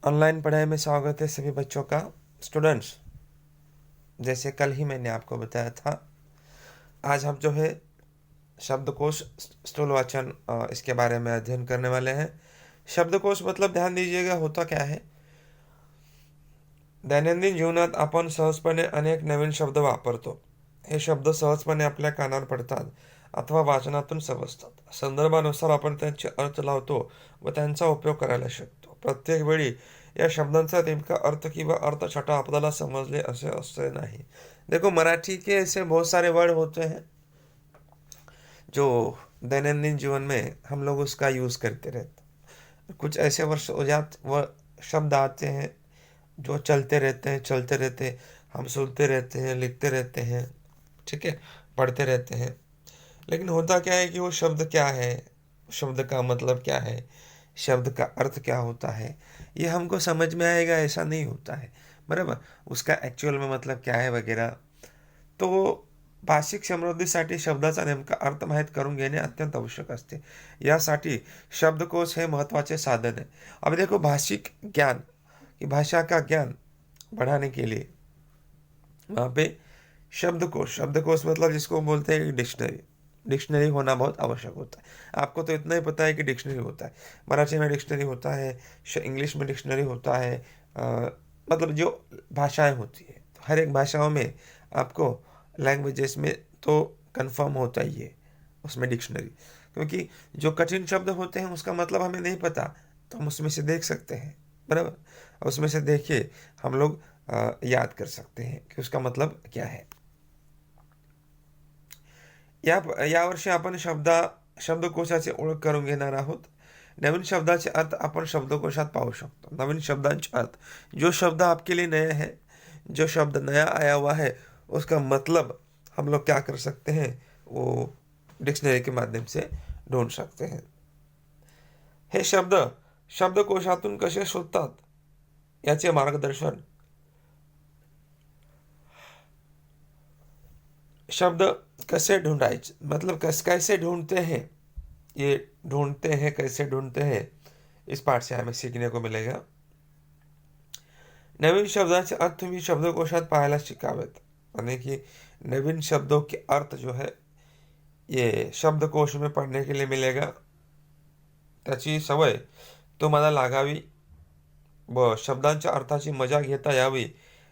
Online पढ़ाई में स्वागत है सभी बच्चों का। स्टूडेंट्स, जैसे कल ही मैंने आपको बताया था, आज हम जो है शब्दकोश स्थूल वाचन इसके बारे में अध्ययन करने वाले हैं। शब्दकोश मतलब ध्यान दीजिएगा होता क्या है। दैनंदिन जीवनात आपण सहजपणे अनेक नवीन शब्द वापरतो। हे शब्द सहजपणे आपल्या कानावर पडतात अथवा वाचनातून समजतात। संदर्भानुसार आपण त्यांचे अर्थ लावतो व त्यांचा उपयोग करायला शिकतो। प्रत्येक वेळी या शब्दांचा नेमका अर्थ किंवा अर्थछटा आपल्याला समजले असे नहीं। देखो, मराठी के ऐसे बहुत सारे वर्ड होते हैं जो दैनंदिन जीवन में हम लोग उसका यूज करते रहते हैं। कुछ ऐसे वर्ष हो जाते वह शब्द आते हैं जो चलते रहते हैं, चलते रहते हैं, हम सुनते रहते हैं, लिखते रहते हैं, ठीक है, पढ़ते रहते हैं। लेकिन होता क्या है कि वो शब्द क्या है, शब्द का मतलब क्या है, शब्द का अर्थ क्या होता है, ये हमको समझ में आएगा ऐसा नहीं होता है, बराबर। उसका ॲक्च्युअल में मतलब क्या है वगैरह। तो भाषिक समृद्धीसाठी शब्दाचा नेमका अर्थ माहीत करून घेणे अत्यंत आवश्यक असते। यासाठी शब्दकोश हे महत्त्वाचे साधन है। अब देखो, भाषिक ज्ञान की भाषा का ज्ञान बढ़ाने के लिए वहाँ पे शब्दकोश, शब्दकोश मतलब जिसको बोलते हैं डिक्शनरी, डिक्शनरी होना बहुत आवश्यक होता है। आपको तो इतना ही पता है कि डिक्शनरी होता है, मराठी में डिक्शनरी होता है, इंग्लिश में डिक्शनरी होता है, मतलब जो भाषाएं होती है, तो हर एक भाषाओं में आपको लैंग्वेजेस में तो कंफर्म होता ही है उसमें डिक्शनरी। क्योंकि जो कठिन शब्द होते हैं उसका मतलब हमें नहीं पता, तो हम उसमें से देख सकते हैं, बराबर। उसमें से देखिए हम लोग याद कर सकते हैं कि उसका मतलब क्या है। यावर्षी आपण शब्दकोशाची ओळख करून घेणार आहोत। नवीन शब्दाचे अर्थ आपण शब्दकोशात पाहू शकतो। नवीन शब्दांचे अर्थ, जो शब्द आपके लिए नया है, जो शब्द नया आया हुआ है, उसका मतलब हम लोग क्या कर सकते हैं, वो डिक्शनरी के माध्यम से ढूंढ सकते हैं। हे शब्द शब्दकोशातून कसे शोधतात याचे मार्गदर्शन शब्द कैसे ढूंढाइए, मतलब कैसे ढूंढते हैं, ये ढूंढते हैं कैसे ढूंढते हैं, इस पाठ से हमें सीखने को मिलेगा। नवीन शब्दाचे अर्थ तुम्ही शब्दकोशात पाहायला शिकावेत। यानी कि नवीन शब्दों के अर्थ जो है ये शब्दकोश में पढ़ने के लिए मिलेगा। त्याची सवय तुम्हाला लागावी व शब्दांच्या अर्थाची मजा घेता यावी,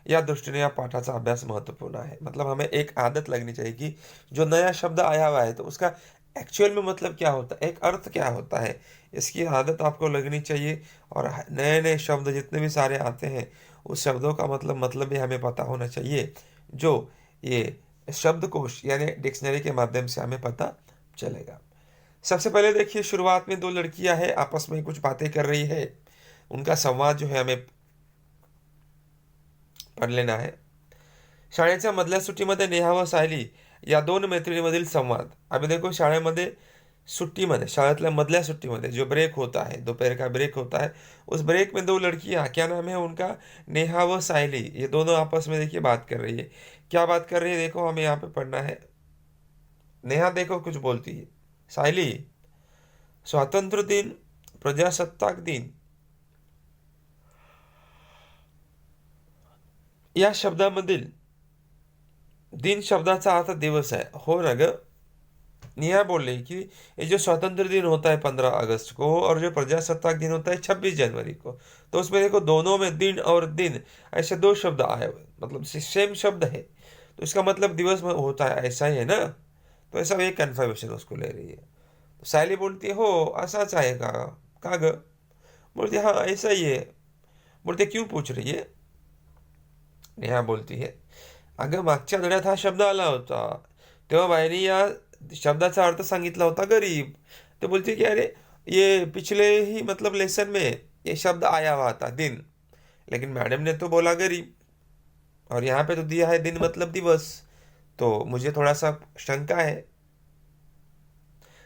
या दृष्टिने या पाठाचा अभ्यास महत्वपूर्ण है। मतलब हमें एक आदत लगनी चाहिए कि जो नया शब्द आया हुआ है तो उसका एक्चुअल में मतलब क्या होता है, एक अर्थ क्या होता है, इसकी आदत आपको लगनी चाहिए। और नए नए शब्द जितने भी सारे आते हैं उस शब्दों का मतलब भी हमें पता होना चाहिए, जो ये शब्दकोश यानी डिक्शनरी के माध्यम से हमें पता चलेगा। सबसे पहले देखिए, शुरुआत में दो लड़कियां हैं, आपस में कुछ बातें कर रही है, उनका संवाद जो है हमें पढ़ लेना है। शाळेच्या मधल्या सुट्टीमध्ये नेहा व सायली या दोन मैत्रिणींमधील संवाद। अभी देखो, शाळेमध्ये सुट्टीमध्ये, शाळेतल्या मधल्या सुट्टीमध्ये जो ब्रेक होता है, दोपहर का ब्रेक होता है, उस ब्रेक में दो लड़कियां, क्या नाम है उनका, नेहा व सायली, ये दोनों आपस में देखिए बात कर रही है। क्या बात कर रही है देखो, हमें यहाँ पे पढ़ना है। नेहा देखो कुछ बोलती है, सायली स्वातंत्र्य दिन, प्रजासत्ताक दिन या शब्दामधील दिन शब्दाचा अर्थ दिवस है, हो ना ग। नेहा बोल रही कि ये जो स्वतंत्र दिन होता है 15 अगस्त को, और जो प्रजासत्ताक दिन होता है 26 जनवरी को, तो उसमें देखो दोनों में दिन और दिन ऐसे दो शब्द आए हुए, मतलब सेम शब्द है, तो इसका मतलब दिवस में होता है, ऐसा ही है ना। तो ऐसा एक कन्फर्मेशन उसको ले रही है। तो सायली बोलती है, हो असाच आहे का ग? बोलती हाँ ऐसा ही है। बोलते क्यों पूछ रही है? नेहा बोलती है, अगं मागच्या धड्यात हा शब्द आला होता, तेव्हा बाईने या शब्दाचा अर्थ सांगितला होता गरीब। तो बोलती कि अरे ये पिछले ही मतलब लेसन में ये शब्द आया हुआ था दिन, लेकिन मैडम ने तो बोला गरीब, और यहाँ पे तो दिया है दिन मतलब दिवस, तो मुझे थोड़ा सा शंका है।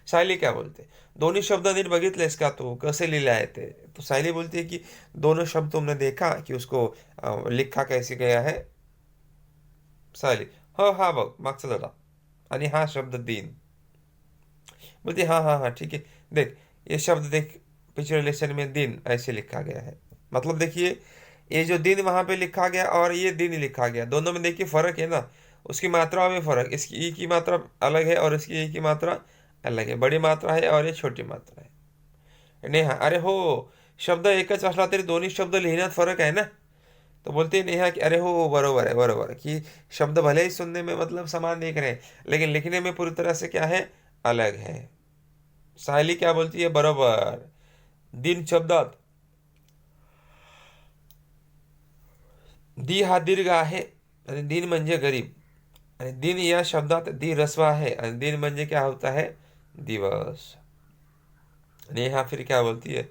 सायली क्या बोलते, दोन्ही शब्द नीट बघितलेस का तू, कसे लिहिले आहे ते? तो सायली बोलती है कि दोनों शब्द तुमने देखा कि उसको लिखा कैसे गया है? सायली, हो हा बघ मागचा धडा, आणि हा शब्द दिन। बोलती हाँ हाँ हाँ ठीक है, देख ये शब्द देख, पिछले लेसन में दिन ऐसे लिखा गया है। मतलब देखिए, ये जो दिन वहां पे लिखा गया और ये दिन लिखा गया, दोनों में देखिए फर्क है ना। उसकी मात्रा में फर्क, इसकी ई की मात्रा अलग है और इसकी ई की मात्रा अलग है। बड़ी मात्रा है और ये छोटी मात्रा है। नेहा, अरे हो, शब्द एकच असला तरी दोन्ही शब्द लिहिण्यात फरक आहे ना। तो बोलते हैं नेहा कि अरे हो, बरोबर है, बरोबर है कि शब्द भले ही सुनने में मतलब समान दिख रहे हैं, लेकिन लिखने में पूरी तरह से क्या है, अलग है। सायली क्या बोलती है, बरोबर। दिन शब्दात दी हा दीर्घ आहे आणि दिन म्हणजे गरीब, आणि दिन या शब्दात दी रस्व आहे आणि दिन म्हणजे क्या होता है, दिवस। नेहा फिर क्या बोलती है,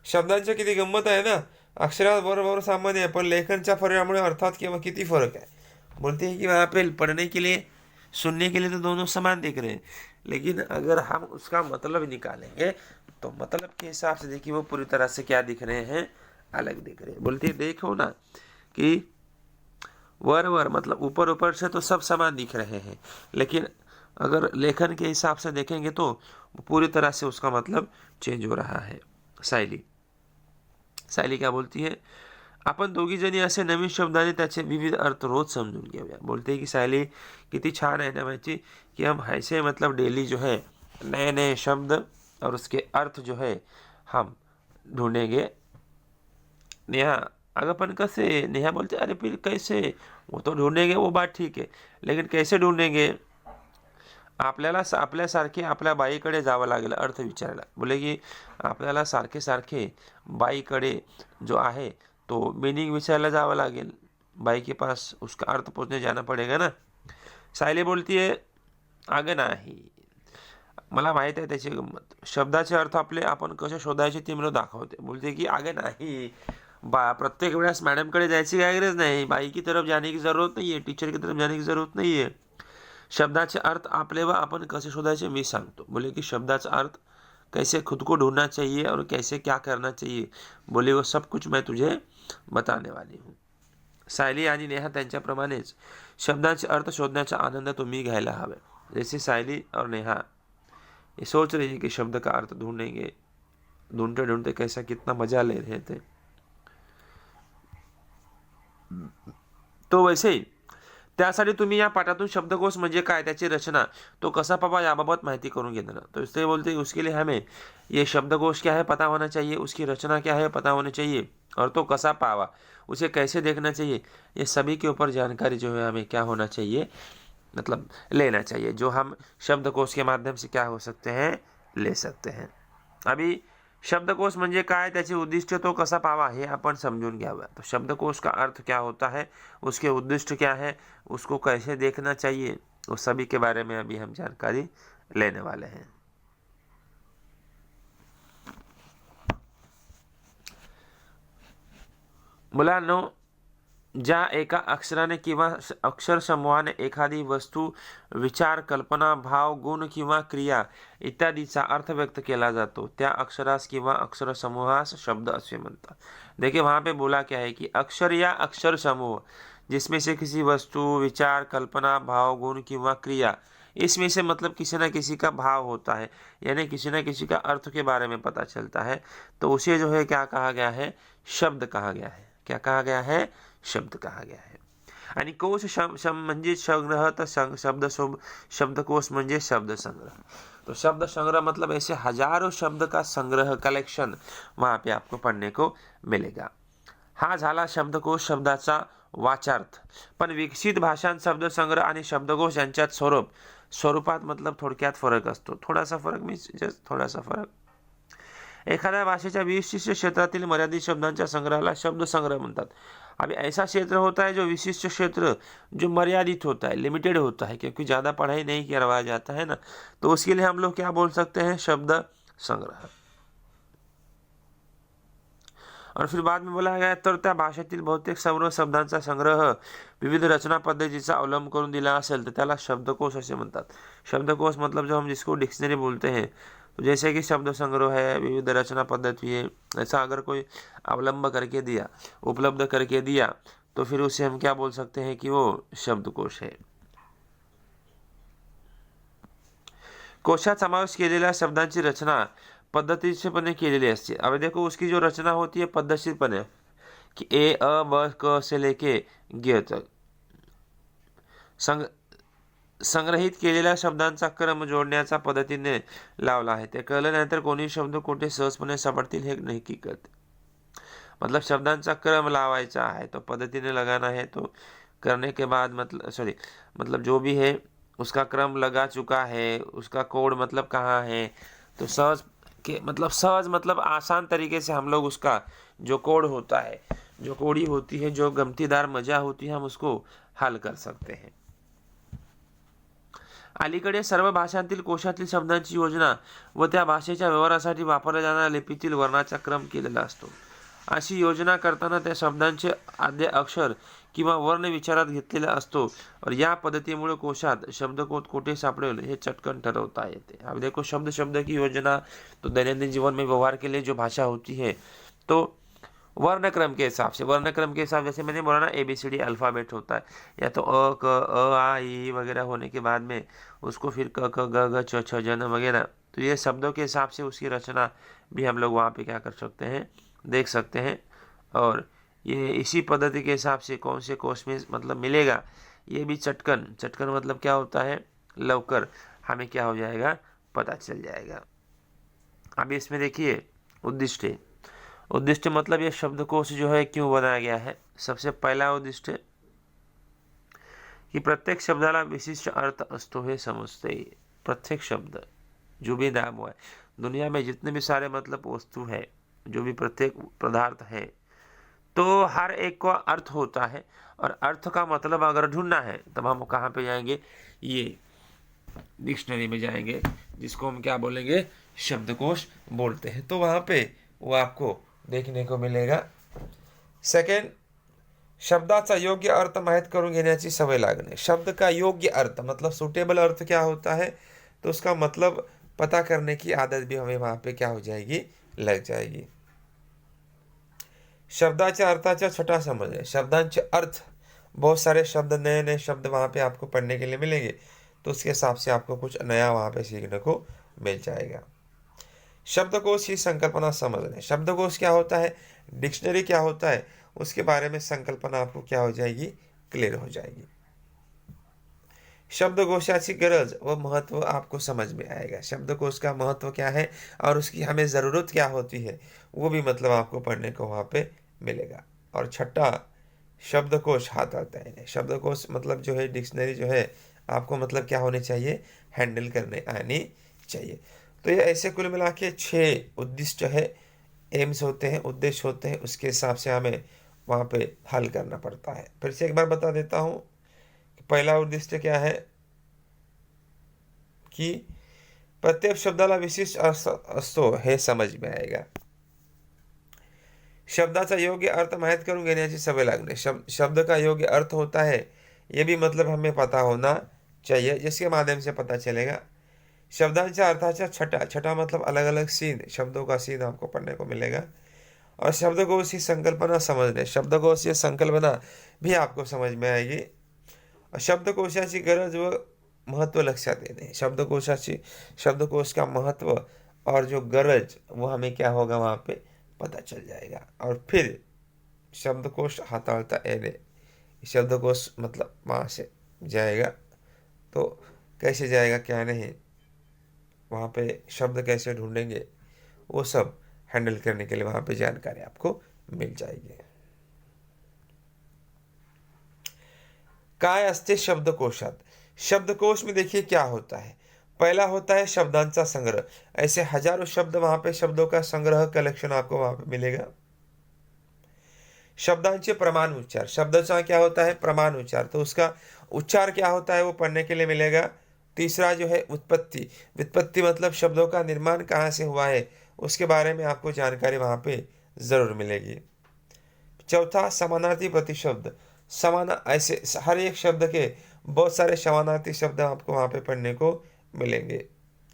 शब्दांच्या किती गंमत आहे ना। अक्षरात बरोबर सामान्य है, पर लेखनच्या फरकामुळे अर्थात किंवा किती फर्क है। बोलते हैं कि वहाँ पे पढ़ने के लिए, सुनने के लिए तो दोनों समान दिख रहे हैं, लेकिन अगर हम उसका मतलब निकालेंगे तो मतलब के हिसाब से देखिए वो पूरी तरह से क्या दिख रहे हैं, अलग दिख रहे हैं। बोलते हैं देखो ना कि वर वर मतलब ऊपर ऊपर से तो सब समान दिख रहे हैं, लेकिन अगर लेखन के हिसाब से देखेंगे तो पूरी तरह से उसका मतलब चेंज हो रहा है। सायली सायली क्या बोलती है, आपण दोघी जणी असे नवीन शब्दाने त्याचे विविध अर्थ रोज समझून घेऊया। बोलते हैं कि सायली कितनी छान है ना माहिती, कि हम ऐसे मतलब डेली जो है नए नए शब्द और उसके अर्थ जो है हम ढूंढेंगे। नेहा, अगर अपन कैसे, नेहा बोलते अरे फिर कैसे, वो तो ढूंढेंगे वो बात ठीक है, लेकिन कैसे ढूंढेंगे, आपल्याला आपल्यासारखे आपल्या बाईकडे जावं लागेल अर्थ विचारायला। बोले की आपल्याला सारखे सारखे बाईकडे जो आहे तो मीनिंग विचारायला जावं लागेल, बाई के पास उसका अर्थ पूछने जाना पड़ेगा ना। सायली बोलती है अगं नाही, मला माहीत आहे त्याची गंमत, शब्दाचे अर्थ आपले आपण कसे शोधायचे ते मला दाखवते। बोलते की अगं नाही, प्रत्येक वेळेस मॅडमकडे जायची काय गरज नाही, बाई की तरफ जाने की ज़रूरत नहीं है, टीचर की तरफ जाने की ज़रूरत नहीं है। शब्दाचे अर्थ आपले व आपण कसे शोधायचे मी सांगतो। बोले कि शब्दाचा अर्थ कैसे खुद को ढूंढना चाहिए और कैसे क्या करना चाहिए, बोले वो सब कुछ मैं तुझे बताने वाली हूँ। सायली आणि नेहा त्यांच्याप्रमाणेच शब्दाचे अर्थ शोधण्याचा आनंद तुम्ही घ्यायला हवे। जैसे सायली और नेहा ये सोच रही है कि शब्द का अर्थ ढूंढेंगे, ढूंढते ढूंढते कैसा कितना मजा ले रहे थे, तो वैसे ही त्यासाठी तुम्ही या पाठातून शब्दकोश म्हणजे काय, त्याची रचना, तो कसा पावा याबाबत माहिती करून घेना। तो इसलिए बोलते हैं उसके लिए हमें ये शब्दकोश क्या है पता होना चाहिए, उसकी रचना क्या है पता होनी चाहिए, और तो कसा पावा, उसे कैसे देखना चाहिए, ये सभी के ऊपर जानकारी जो है हमें क्या होना चाहिए, मतलब लेना चाहिए, जो हम शब्दकोश के माध्यम से क्या हो सकते हैं, ले सकते हैं। अभी शब्दकोश म्हणजे काय, त्याचे उद्दिष्ट तो कसा पावा हे आपण समझून घ्यावं। तो शब्दकोश का अर्थ क्या होता है, उसके उद्दिष्ट क्या है, उसको कैसे देखना चाहिए, उस सभी के बारे में अभी हम जानकारी लेने वाले हैं। मुलांनो, ज्या एका अक्षराने किंवा अक्षर समूहाने एखादी वस्तू, विचार, कल्पना, भाव, गुण किंवा क्रिया इत्यादीचा अर्थ व्यक्त केला जातो त्या अक्षरास किंवा अक्षर समूहास शब्द असे म्हणतात। देखिए वहाँ पे बोला क्या है कि अक्षर या अक्षर समूह जिसमें से किसी वस्तु, विचार, कल्पना, भाव, गुण किंवा क्रिया, इसमें से मतलब किसी न किसी का भाव होता है, यानी किसी न किसी का अर्थ के बारे में पता चलता है, तो उसे जो है क्या कहा गया है, शब्द कहा गया है। क्या कहा गया है, शब्द कहा गया है। आणि कोश म्हणजे संग्रह, तर शब्दकोश म्हणजे शब्द संग्रह। तो शब्द संग्रह मतलब ऐसे हजारों शब्द का संग्रह, कलेक्शन वहां पे आपको पढ़ने को मिलेगा। हा झाला शब्दकोश शब्दाचा वाचार्थ। पण विकसित भाषांत शब्द संग्रह आणि शब्दकोश यांच्यात स्वरूपात मतलब थोडक्यात फरक असतो। थोडासा फरक मीन्स जस्ट थोडासा फरक। एखाद्या भाषेच्या विशिष्ट क्षेत्रातील मर्यादित शब्दांच्या संग्रहाला शब्द संग्रह म्हणतात। अभी ऐसा क्षेत्र होता है जो विशिष्ट क्षेत्र जो मर्यादित होता है, लिमिटेड होता है, क्योंकि ज़्यादा पढ़ाई नहीं करवाया जाता है ना, तो उसके लिए हम लोग क्या बोल सकते हैं, शब्द संग्रह। और फिर बाद में बोला गया तर त्या भाषेतील बहुतेक सर्व शब्दांचा संग्रह विविध रचना पद्धतीचा अवलंब करून दिला असेल तर त्याला शब्दकोश असे म्हणतात। शब्दकोश मतलब जो हम जिसको डिक्शनरी बोलते हैं, तो जैसे कि शब्द संग्रह है, विविध रचना पद्धति है, ऐसा अगर कोई अवलंब करके दिया, उपलब्ध करके दिया, तो फिर उसे हम क्या बोल सकते हैं कि वो शब्दकोश है। कोशात समावेश केलेल्या शब्दांची रचना पद्धतीचेपणे केलेली असते। अब देखो उसकी जो रचना होती है पद्धतशीरपणे, कि ए अ ब क से लेके ग तक संग्रहित केलेल्या शब्दांचा क्रम जोडण्याचा पद्धतीने लावला आहे. ते कळलं नाही तर कोणी शब्द कुठे सहजपणे सापडतील हे नक्की कळते. मतलब शब्दांचा क्रम लावायचा है तो पद्धति लगाना है, तो करने के बाद मतलब जो भी है उसका क्रम लगा चुका है, उसका कोड मतलब कहाँ है, तो सहज मतलब आसान तरीके से हम लोग उसका जो कोड होता है, जो कोड़ी होती है, जो गमतीदार मजा होती है, हम उसको हल कर सकते हैं. अलीकडे सर्व भाषांतील कोशातील शब्दांची योजना व त्या भाषेच्या व्यवहारासाठी वापरल्या जाणाऱ्या लिपीतील वर्णाचा क्रम केलेला असतो. अशी योजना करताना त्या शब्दांचे आद्य अक्षर किंवा वर्ण विचारात घेतलेला असतो और या पद्धतीमुळे कोशात शब्दकोश कोठे सापडेल हे चटकन ठरवता येते. अब देखो शब्द शब्द की योजना तो दैनंदिन जीवन में व्यवहार के लिए जो भाषा होती है तो वर्ण क्रम के हिसाब से, जैसे मैंने बोला ना ABCD अल्फ़ाबेट होता है, या तो अ क अ आ ई वगैरह होने के बाद में उसको फिर क ख ग घ छ छ जन वगैरह, तो ये शब्दों के हिसाब से उसकी रचना भी हम लोग वहाँ पे क्या कर सकते हैं, देख सकते हैं. और ये इसी पद्धति के हिसाब से कौन से कोष में मतलब मिलेगा, ये भी चटकन मतलब क्या होता है, लवकर हमें क्या हो जाएगा, पता चल जाएगा. अभी इसमें देखिए उद्दिष्ट मतलब ये शब्दकोश जो है क्यों बनाया गया है. सबसे पहला उद्दिष्ट कि प्रत्येक शब्दाला विशिष्ट अर्थ असतो हे समजते. प्रत्येक शब्द जो भी नाम हुआ है, दुनिया में जितने भी सारे मतलब वस्तु है, जो भी प्रत्येक पदार्थ है, तो हर एक का अर्थ होता है. और अर्थ का मतलब अगर ढूंढना है तब हम कहाँ पे जाएंगे, ये डिक्शनरी में जाएंगे, जिसको हम क्या बोलेंगे, शब्दकोश बोलते हैं. तो वहाँ पे वो आपको देखने को मिलेगा. सेकंड, शब्दाचा योग्य अर्थ माहीत करून घेण्याची सवय लागणे. शब्द का योग्य अर्थ मतलब सुटेबल अर्थ क्या होता है, तो उसका मतलब पता करने की आदत भी हमें वहाँ पे क्या हो जाएगी, लग जाएगी. शब्दाच्या अर्थाचा छटा समझ. शब्दांचे अर्थ, बहुत सारे शब्द, नए नए शब्द वहाँ पे आपको पढ़ने के लिए मिलेंगे, तो उसके हिसाब से आपको कुछ नया वहाँ पे सीखने को मिल जाएगा. शब्दकोश की संकल्पना समझने. शब्दकोश क्या होता है, डिक्शनरी क्या होता है, उसके बारे में संकल्पना आपको क्या हो जाएगी, क्लियर हो जाएगी. शब्दकोशाची गरज व महत्व आपको समझ में आएगा. शब्दकोश का महत्व क्या है और उसकी हमें ज़रूरत क्या होती है, वो भी मतलब आपको पढ़ने को वहाँ पे मिलेगा. और छठा, शब्दकोश हाथ आता है. शब्दकोश मतलब जो है डिक्शनरी जो है आपको मतलब क्या होनी चाहिए, हैंडल करने आनी चाहिए. तो ये ऐसे कुल मिला के 6 उद्दिष्ट है, एम्स होते हैं, उद्देश्य होते हैं, उसके हिसाब से हमें वहाँ पे हल करना पड़ता है. फिर से एक बार बता देता हूँ कि पहला उद्दिष्ट क्या है कि प्रत्येक शब्दाला विशिष्ट अर्थ असतो हे समज में आएगा. शब्दाचा योग्य अर्थ माहीत करून घेण्याची सवय लागणे. शब्द का योग्य अर्थ होता है, ये भी मतलब हमें पता होना चाहिए, जिसके माध्यम से पता चलेगा. शब्दांच्या अर्थाचा छटा मतलब अलग अलग सीन, शब्दों का सीन आपको पढ़ने को मिलेगा. और शब्दकोश की संकल्पना समझने. शब्दकोश की संकल्पना भी आपको समझ में आएगी. और शब्दकोशाची गरज व महत्व लक्षात येणे. शब्दकोश का महत्व और जो गरज वो हमें क्या होगा वहाँ पे पता चल जाएगा. और फिर शब्दकोश हाताळता येणे. शब्दकोश मतलब वहाँ से जाएगा, तो कैसे जाएगा क्या नहीं, वहाँ पे शब्द कैसे ढूंढेंगे, वो सब हैंडल करने के लिए वहाँ पे जानकारी आपको मिल जाएगी. काय असते शब्दकोशात. शब्दकोश में देखिए क्या होता है. पहला होता है शब्दांचा संग्रह. ऐसे हजारों शब्द वहाँ पे, शब्दों का संग्रह, कलेक्शन आपको वहाँ पे मिलेगा. शब्दांचे प्रमाण उच्चार. शब्दाचा क्या होता है, प्रमाण उच्चार, तो उसका उच्चार क्या होता है वो पढ़ने के लिए मिलेगा. तीसरा जो है व्युत्पत्ति मतलब शब्दों का निर्माण कहाँ से हुआ है, उसके बारे में आपको जानकारी वहाँ पे ज़रूर मिलेगी. चौथा, समानार्थी प्रतिशब्द. ऐसे हर एक शब्द के बहुत सारे समानार्थी शब्द आपको वहाँ पे पढ़ने को मिलेंगे.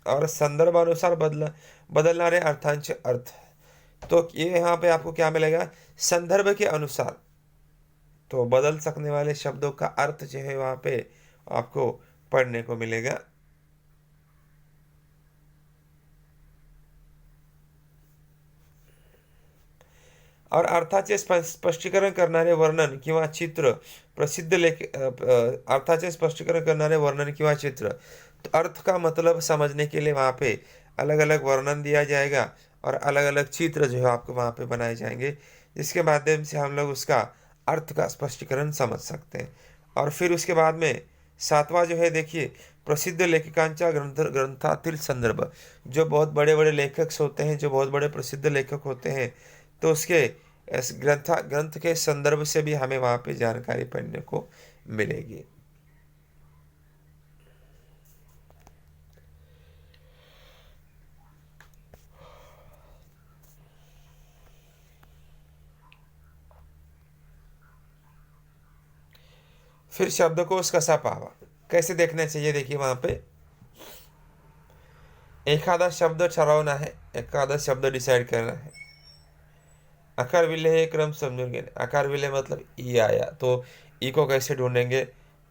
और संदर्भानुसार बदलणारे अर्थांचे अर्थ. तो ये यहाँ पे आपको क्या मिलेगा, संदर्भ के अनुसार तो बदल सकने वाले शब्दों का अर्थ जो है वहाँ पे आपको पढ़ने को मिलेगा. और अर्थाचे स्पष्टीकरण करणारे वर्णन किंवा चित्र प्रसिद्ध अर्थाचे स्पष्टीकरण करणारे वर्णन किंवा चित्र, तो अर्थ का मतलब समझने के लिए वहाँ पे अलग अलग वर्णन दिया जाएगा और अलग अलग चित्र जो है आपको वहाँ पे बनाए जाएंगे, जिसके माध्यम से हम लोग उसका अर्थ का स्पष्टीकरण समझ सकते हैं। और फिर उसके बाद में सातवां जो है देखिए, प्रसिद्ध लेखकांच्या ग्रंथातील संदर्भ, जो बहुत बड़े बड़े लेखक होते हैं, जो बहुत बड़े प्रसिद्ध लेखक होते हैं, तो उसके इस ग्रंथ के संदर्भ से भी हमें वहाँ पे जानकारी पढ़ने को मिलेगी। फिर शब्दकोश कसा पाहावा, कैसे देखना चाहिए, देखिए वहाँ पे एखादा शब्द ठरवणं आहे, एखादा शब्द डिसाइड करना है। आकार विले हे क्रम समझून घेणे। आकार विले मतलब ई आया, तो ई को कैसे ढूंढेंगे।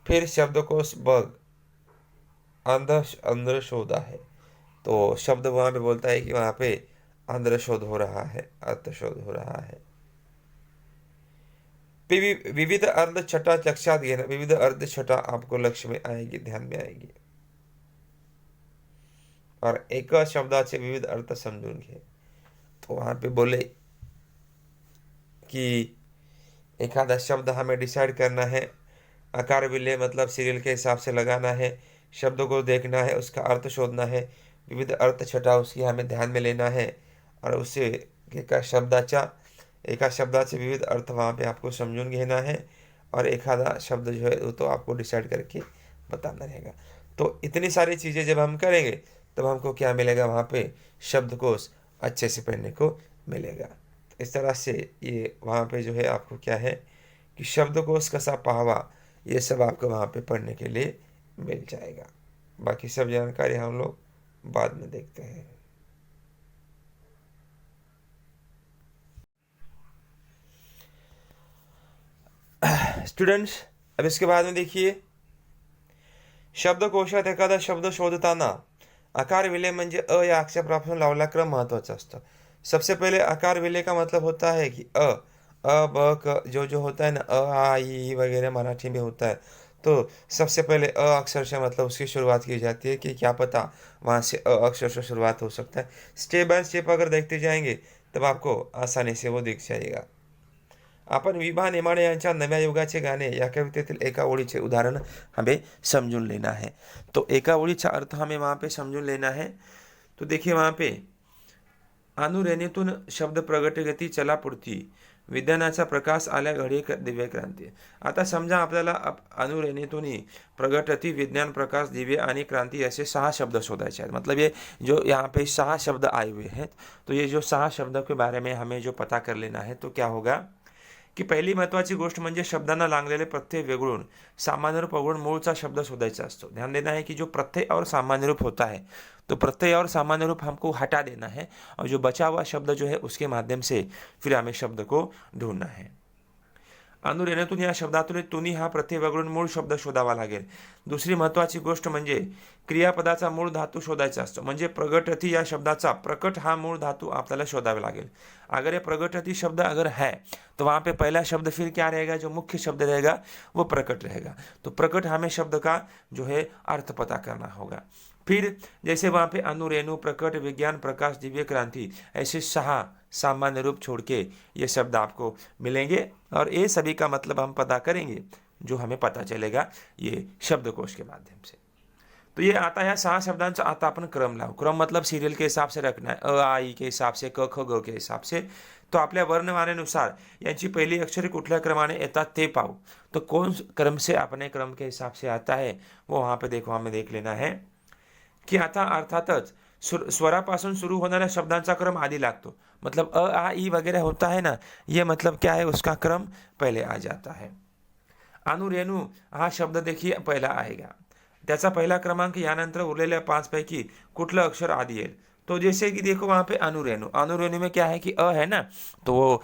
फिर शब्दकोश बग, अंदर शोध है, तो शब्द वहाँ पे बोलता है कि वहाँ पे अंदर शोध हो रहा है, अर्थ शोध हो रहा है। विविध अर्थ छटा लक्षात घेना, विविध अर्थ छटा आपको लक्ष्य में आएगी, ध्यान में आएगी। और एक शब्दाचे विविध अर्थ समझून घे, तो वहां पे बोले कि एखादा शब्द हमें डिसाइड करना है, आकार विलय मतलब सीरियल के हिसाब से लगाना है, शब्द को देखना है, उसका अर्थ शोधना है, विविध अर्थ छटा उसकी हमें ध्यान में लेना है, और उससे एका शब्दाचे विविध अर्थ वहाँ पे आपको समझून घेना है, और एखादा शब्द जो है वो तो आपको डिसाइड करके बताना रहेगा। तो इतनी सारी चीज़ें जब हम करेंगे तब हमको क्या मिलेगा, वहाँ पे शब्दकोश अच्छे से पढ़ने को मिलेगा। तो इस तरह से ये वहाँ पे जो है आपको क्या है कि शब्दकोश कसा पाहवा, ये सब आपको वहाँ पे पढ़ने के लिए मिल जाएगा। बाकी सब जानकारी हम लोग बाद में देखते हैं। स्टूडेंट्स, अब इसके बाद में देखिए, शब्दकोशात एखादा शब्द शोधताना आकार विलय म्हणजे अ या अक्षरापासून लावला क्रम महत्वाचा असतो। सबसे पहले आकार विलय का मतलब होता है कि अ ब क जो होता है ना, अ आ ई वगैरह मराठी में होता है, तो सबसे पहले अ अक्षर से मतलब उसकी शुरुआत की जाती है कि क्या पता वहाँ से अ अक्षर से शुरुआत हो सकता है। स्टेप बाय स्टेप अगर देखते जाएंगे तब आपको आसानी से वो दिख जाएगा। आपण विभा नेमाडे यांच्या नव्या युगाचे गाणे या कवितेतील एका ओळीचे उदाहरण हमें समझून लेना है। तो एका ओळीचा अर्थ हमें वहाँ पे समझून लेना है। तो देखिए वहाँ पे अनुरेणेतून शब्द प्रगट गती चला पुढती, विज्ञानाचा प्रकाश आल्या घडी दिव्य क्रांती। आता समजा आपल्याला अनुरेणेतून प्रगटती, विज्ञान, प्रकाश, दिव्य आणि क्रांति ऐसे 6 शब्द शोधाचे हैं। मतलब ये जो यहाँ पे 6 शब्द आए हुए हैं, तो ये जो 6 शब्दों के बारे में हमें जो पता कर लेना है, तो क्या होगा की पहिली महत्त्वाची गोष्ट म्हणजे शब्दांना लागलेले प्रत्यय वेगळून सामान्य रूप वगळून मूळचा शब्द शोधायचा असतो। ध्यान देना है कि जो प्रत्यय और सामान्य रूप होता है, तो प्रत्यय और सामान्य रूप हमको हटा देना है, और जो बचा हुआ शब्द जो है उसके माध्यम से फिर हमें शब्द को ढूंढना है। अनुरेणेतून या शब्दातून तुनी हा प्रत्यय वगळून मूळ शब्द शोधावा लागेल। दुसरी महत्त्वाची गोष्ट म्हणजे क्रियापदाचा मूळ धातू शोधायचा असतो। म्हणजे प्रगटती या शब्दाचा प्रकट हा मूळ धातू आपल्याला शोधावा लागेल। अगर ये प्रगटती शब्द अगर है तो वहाँ पे पहला शब्द फिर क्या रहेगा, जो मुख्य शब्द रहेगा वो प्रकट रहेगा। तो प्रकट हमें शब्द का जो है अर्थ पता करना होगा। फिर जैसे वहाँ पे अनुरेणु, प्रकट, विज्ञान, प्रकाश, दिव्य क्रांति, ऐसे 6 सामान्य रूप छोड़ के ये शब्द आपको मिलेंगे, और ये सभी का मतलब हम पता करेंगे, जो हमें पता चलेगा ये शब्दकोश के माध्यम से। तो ये आता है 6 शब्दांचा आता आपण क्रम लावू। क्रम मतलब सीरियल के हिसाब से रखना है, अ आ ई के हिसाब से, क ख ग के हिसाब से। तो आपल्या वर्णमानेनुसार यांची पहिली अक्षरे कुठल्या क्रमाने येतात ते पाहू। तो कौन क्रम से अपने क्रम के हिसाब से आता है वो वहाँ पे देखो, हमें देख लेना है की आता अर्थातच स्वरापासून सुरू होणाऱ्या शब्दांचा क्रम आधी लागतो। मतलब अ आ ई वगैरह होता है ना, ये मतलब क्या है, उसका क्रम पहले आ जाता है। अनुरेणु हा शब्द देखिए पहला आएगा, त्याचा पहिला क्रमांक, यानंतर उरलेल्या 5 पैकी कुठलं अक्षर आधी येईल। तो जैसे कि देखो वहाँ पे अनुरेणु, अनुरेणु में क्या है कि अ है ना, तो वो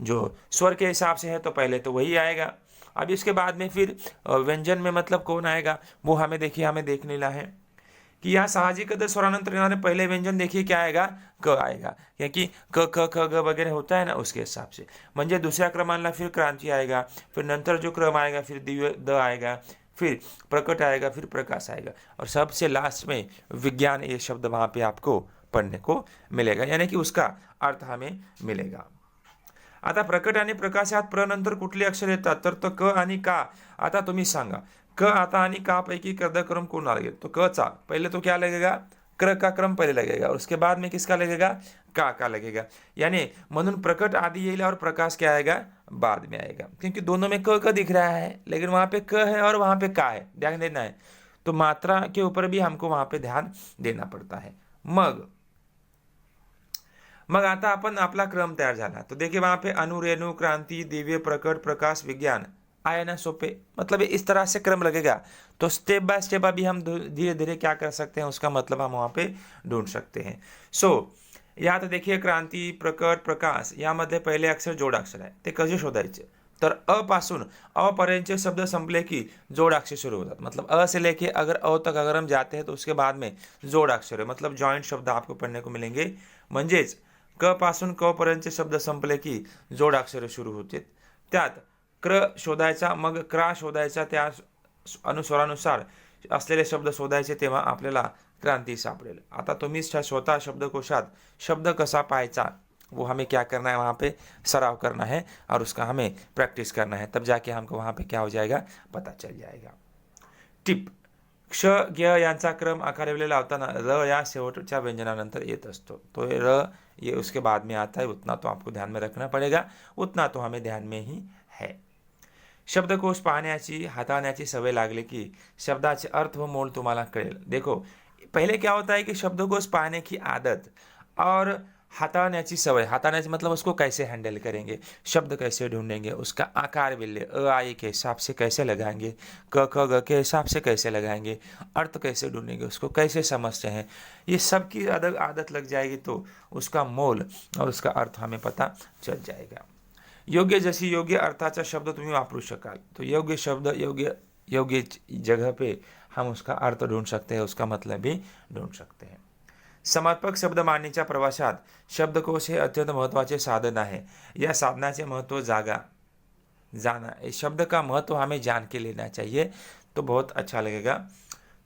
जो स्वर के हिसाब से है तो पहले तो वही आएगा। अब इसके बाद में फिर व्यंजन में मतलब कौन आएगा वो हमें देखिए, हमें देख लेना है की या साहजिकतः स्वरानंतर येणारे पहिले व्यंजन देखिए क्या आएगा, क आएगा, क्योंकि क ख ख ग वगैरह होता है ना, उसके हिसाब से. म्हणजे दुसऱ्या क्रमाला फिर क्रांति आएगा, फिर नंतर जो क्रम आएगा फिर दिव्य द आएगा, फिर प्रकट आएगा, फिर प्रकाश आएगा, और सबसे लास्ट में विज्ञान ये शब्द वहां पे आपको पढ़ने को मिलेगा, यानी कि उसका अर्थ हमें मिलेगा. आता प्रकट आणि प्रकाशात प्र नंतर कुठले अक्षर येतात, तर तो क आणि का. आता तुम्ही सांगा, क आता आणि का पैकी क्रम कौन लगेगा, तो क चा पहले तो क्या लगेगा, क्र का क्रम पहले लगेगा, और उसके बाद में किसका लगेगा, का लगेगा. यानी म्हणून प्रकट आदि येईल और प्रकाश क्या आएगा, बाद में आएगा, क्योंकि दोनों में क दिख रहा है, लेकिन वहां पे क है और वहां पे का है, ध्यान देना है. तो मात्रा के ऊपर भी हमको वहां पे ध्यान देना पड़ता है. मग आता आपण आपला क्रम तयार झाला, तो देखिए वहां पे अनु, रेणु, क्रांति, दिव्य, प्रकट, प्रकाश, विज्ञान आए ना सोपे. मतलब इस तरह से क्रम लगेगा, तो स्टेप बाय स्टेप अभी हम धीरे धीरे क्या कर सकते हैं, उसका मतलब हम वहां पे ढूंढ सकते हैं. यात देखिए क्रांती, प्रकट, प्रकाश यामध्ये पहिले अक्षर जोडाक्षर आहे, ते कसे शोधायचे, तर अ पासून अ पर्यंतचे शब्द संपले की जोडाक्षर शुरू होतात. मतलब अ से लेके अगर अ तक अगर हम जाते हैं तो उसके बाद में जोडाक्षर है, मतलब जॉइंट शब्द आपको पढ़ने को मिलेंगे. म्हणजेच क पासून क पर्यंतचे शब्द संपले की जोडाक्षरे सुरू होते. त्यात क्र शोधायचा, मग क्रा शोधायचा, त्या अनुस्वारानुसार असलेले शब्द शोधायचे, तेव्हा आपल्याला क्रांति सापडेल. आता तुम्ही स्वतः शब्दकोशात शब्द कसा पाहायचा वो हमें क्या करना है, वहाँ पे सराव करना है और उसका हमें प्रैक्टिस करना है, तब जाके हमको वहाँ पे क्या हो जाएगा, पता चल जाएगा. टिप, क्ष ग यांचा क्रम आकारवले लावताना र या शेवटच्या व्यंजनानंतर येत असतो. तो र ये उसके बाद में आता है, उतना तो आपको ध्यान में रखना पड़ेगा, उतना तो हमें ध्यान में ही है. शब्दकोश पाहण्याची, हाताळण्याची सवय लागली की शब्दाचे अर्थ व मोल तुम्हाला कळेल. देखो, पहले क्या होता है कि शब्दकोश पाने की आदत और हटाने सवय, हटाने मतलब उसको कैसे हैंडल करेंगे, शब्द कैसे ढूंढेंगे, उसका आकार बिल्ले अ आई के हिसाब से कैसे लगाएंगे, क ख ग के हिसाब से कैसे लगाएंगे, अर्थ कैसे ढूंढेंगे, उसको कैसे समझते हैं, ये सब की आदत लग जाएगी तो उसका मोल और उसका अर्थ हमें पता चल जाएगा. योग्य जशी योग्य अर्थाचा शब्द तुम्ही वापरू शकाल, तो योग्य शब्द योग्य जगह पे हम उसका अर्थ ढूंढ सकते हैं, उसका मतलब भी ढूंढ सकते हैं. समर्पक शब्द मांडणीच्या प्रवासात शब्दकोश हे अत्यंत महत्त्वाचे साधन आहे. या साधनाचे महत्त्व जाना, इस शब्द का महत्व हमें जान के लेना चाहिए, तो बहुत अच्छा लगेगा.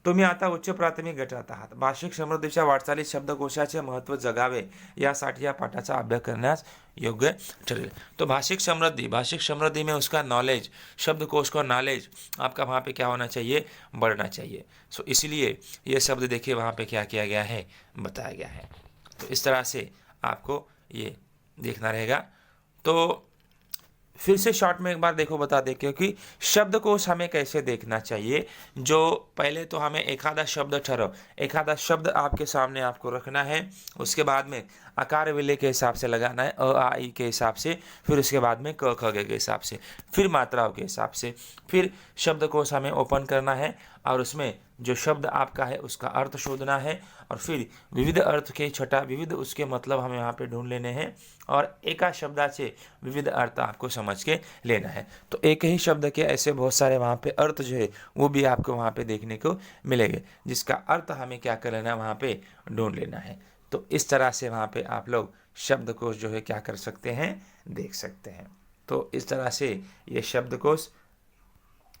तुम्ही आता उच्च प्राथमिक गटात आहात. भाषिक समृद्धीच्या वाटचालीत शब्दकोशाचे महत्त्व जगावे यासाठी या पाठाचा अभ्यास करण्यास योग्य ठरेल. तो भाषिक समृद्धि में उसका नॉलेज, शब्दकोश का नॉलेज आपका वहाँ पे क्या होना चाहिए, बढ़ना चाहिए. सो इसलिए ये शब्द देखिए वहाँ पे क्या किया गया है, बताया गया है. तो इस तरह से आपको ये देखना रहेगा. तो फिर से शॉर्ट में एक बार देखो, बता दे, क्योंकि शब्दकोश हमें कैसे देखना चाहिए. जो पहले तो हमें एखादा शब्द ठहराओ, एखादा शब्द आपके सामने आपको रखना है, उसके बाद में आकार विलय के हिसाब से लगाना है, अ आ ई के हिसाब से, फिर उसके बाद में क ख ग के हिसाब से, फिर मात्राओं के हिसाब से, फिर शब्दकोश हमें ओपन करना है और उसमें जो शब्द आपका है उसका अर्थ शोधना है, और फिर विविध अर्थ के छठा विविध उसके मतलब हमें यहाँ पे ढूंढ लेने हैं, और एका शब्दाचे विविध अर्थ आपको समझ के लेना है. तो एक ही शब्द के ऐसे बहुत सारे वहाँ पे अर्थ जो है वो भी आपको वहाँ पे देखने को मिलेंगे, जिसका अर्थ हमें क्या कर लेना है, वहाँ पे ढूंढ लेना है. तो इस तरह से वहाँ पे आप लोग शब्दकोश जो है क्या कर सकते हैं, देख सकते हैं. तो इस तरह से ये शब्दकोश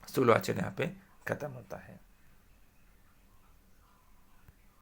स्थूल वाचन यहाँ पे खत्म होता है.